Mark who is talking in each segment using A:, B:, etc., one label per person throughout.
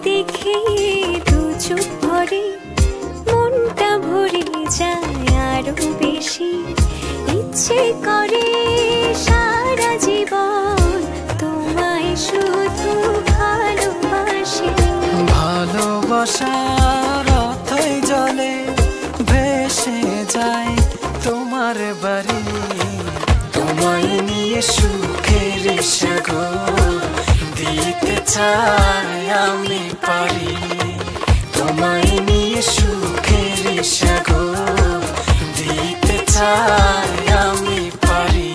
A: দেখে দু চোখ ভরে মনটা ভরে যায় আরো বেশি, ইচ্ছে করে সারা জীবন তোমায় শুধু ভালোবাসি।
B: ভালোবাসার অথই জলে ভেসে যায় তোমার বাড়ি, তোমায় নিয়ে সুখের সাগর দিতে চাই আমি পারি, তোমায় নিয়ে সুখের সাগর দিতে চাই আমি পারি।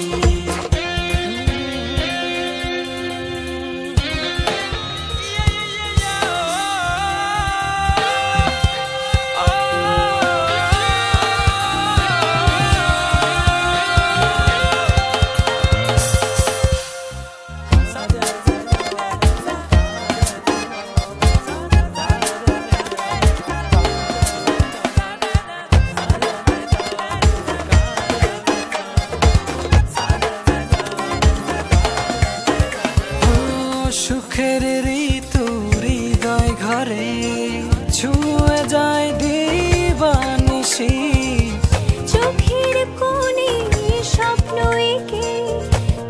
B: সুখের ঋতু হৃদয় ঘরে ছুঁয়ে যায় দিবানিশি,
A: চোখের কোণে স্বপ্ন এঁকে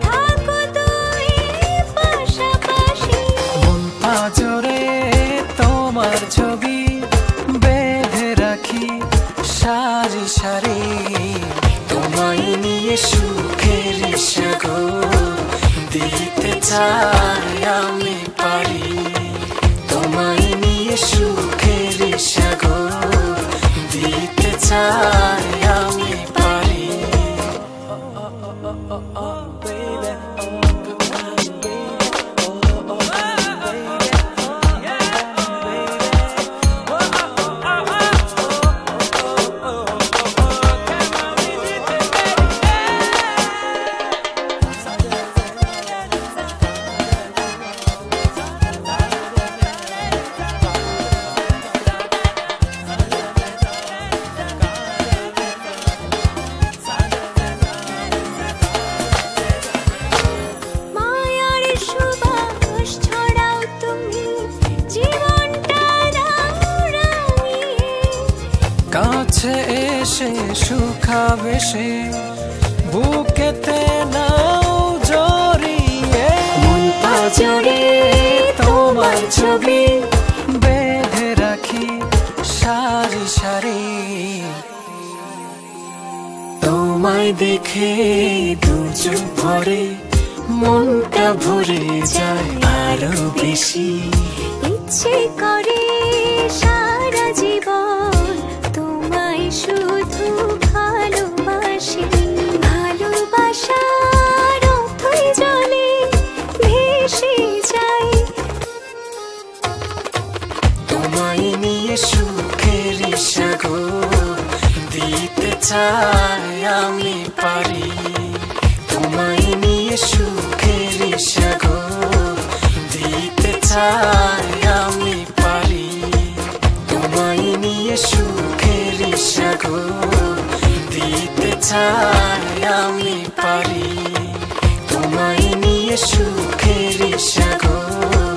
A: থাকো তুই পাশাপাশি।
B: মন পাঁজরে তোমার ছবি বেঁধে রাখি সারি সারি, তোমায় নিয়ে সুখের সাগর দিতে চাই আমি পারি, তোমায় নিয়ে সুখের সাগর দিতে চাই আমি পারি। কাছে এসে শুকাবে সে বুকেতে নাও জড়িয়ে,
A: মন পাঁজরে
B: তোমার ছবি বেঁধে রাখি সারি সারি, তোমায় দেখে দু চোখ ভরে মনটা ভরে যায় আরো বেশি,
A: ইচ্ছে করে সারা জীবন তোমায় শুধু ভালোবাসি। ভালোবাসার অথই জলে ভেসে যাই
B: তোমায় নিয়ে সুখের সাগর দিতে চাই আমি পারি, তোমায় নিয়ে সুখের সাগর দিতে চাই আমি পারি, তোমায় নিয়ে সুখের সাগর দিতে চাই আমি পারি, তোমায় নিয়ে সুখের সাগর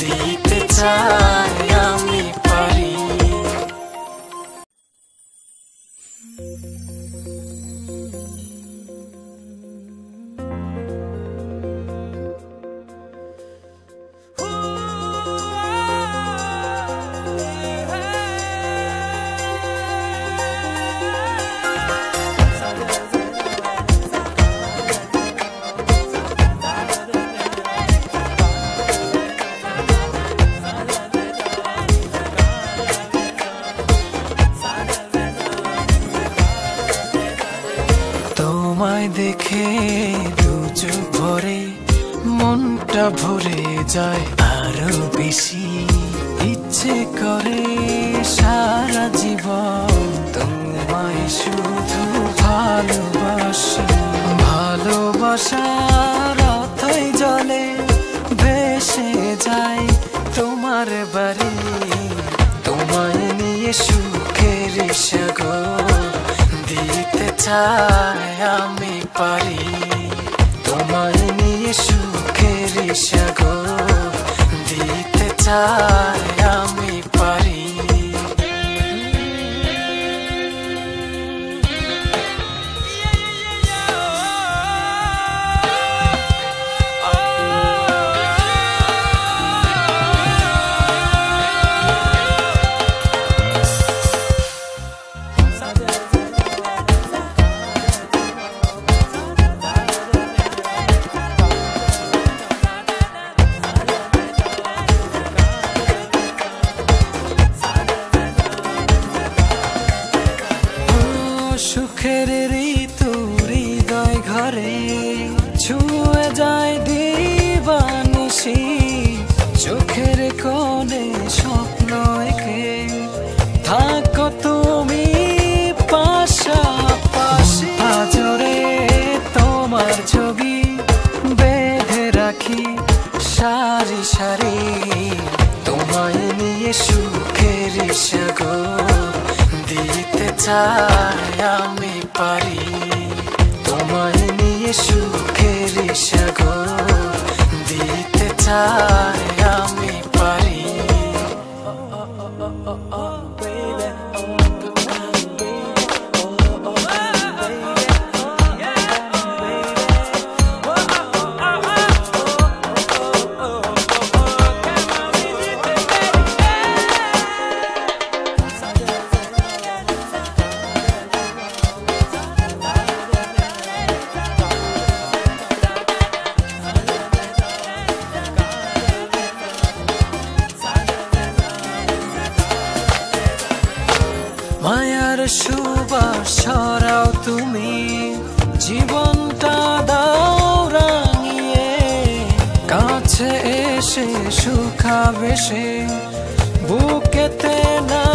B: দিতে চাই আমি পারি। তোমায় দেখে দু চোখ ভরে মন মনটা ভরে যায় আরো বেশি, ইচ্ছে করে সারা জীবন তোমায় শুধু ভালোবাসি। ভালোবাসার অথই জলে ভেসে যায় তোমার বাড়ি, তোমায় নিয়ে সুখের সাগর দিতে চাই আমি পারি। তোমায় নিয়ে সুখের সাগর দিতে চাই আমি পারি। সুখের ঋতু হৃদয় ঘরে ছুঁয়ে যায় দিবানিশি, চোখের কোণে স্বপ্ন এঁকে থাকো তুমি পাশাপাশি। আজরে তোমার ছবি বেঁধে রাখি সারি সারি, তোমায় নিয়ে সুখের সাগর দিতে চাই আমি পারি। তোমায় নিয়ে সুখের সাগর দিতে চাই আমি পারি। মায়ার সুবাস ছড়াও তুমি, জীবনটা দাও রাঙিয়ে, কাছে এসে সুখাবেশে বুকেতে না